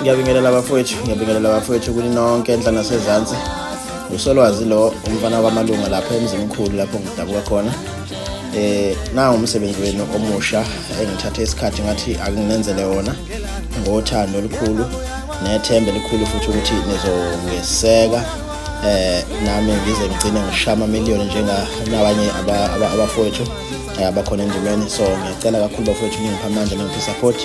Ngiyabingelela abafowethu kuni nonke enhla nasezantsi. Usolwazi lo umfana kwamalunga lapha emzini omkhulu lapho ngidabuka khona. Nawo umsebenzi wenu omusha engithathe isikhathi ngathi akunenzele wona ngothando olukhulu nethemba elikhulu futhi ukuthi nizongeseka nami ngize ngicine ngishama miliyoni njenganabanye abafowethu abakhona endimeni. So ngiyacela kakhulu bafowethu ningipha amandla ningiphe support.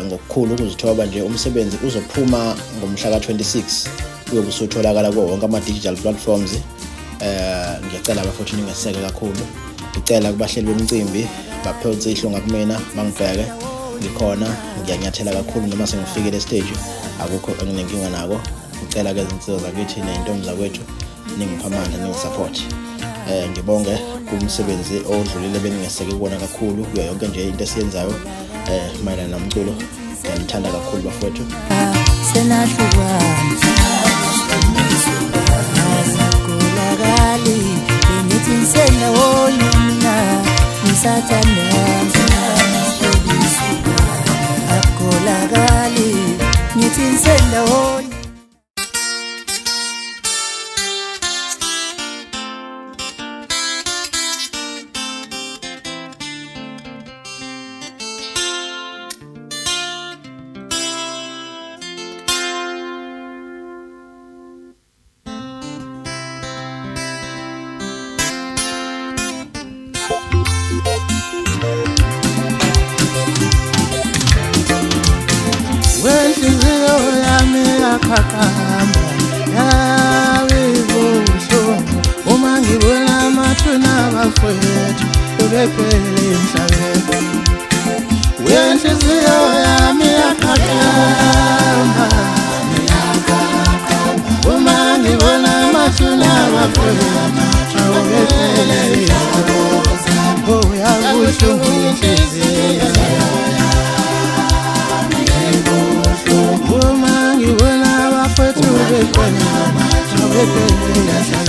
Ngokukhulu ukuzithoba nje umsebenzi uzophuma ngomhla ka26 uyobe usutholakala wonke ama digital platforms. Ngiyacela abafowethu ningeseke kakhulu. Ngicela kubahleli bemicimbi baphothe ihlonga kumina mangibheke ngikhona ngiyanyathela kakhulu noma sengifikele stage akukho enginenkinga nako. Ngicela ke izinsizo zakithi nentombi zakwethu ningipha amandla ningisupport. Ngibonge kumsebenzi odlulile beningeseke kubona kakhulu kuyo yonke nje into esiyenzayo mayelana nomculo. Ngiyithanda kakhulu bafowethu. Senathuka yabibuhlungu uma ngibona amathuna abafowethu bephele emhlabeni. Wenhliziyo yami yaqaqamba uma ngibona amathuna abafowethu bephele emhlabeni. Oh, yabuhlungu inhliziyo uma ngibona abafowethu bephele emhlabeni.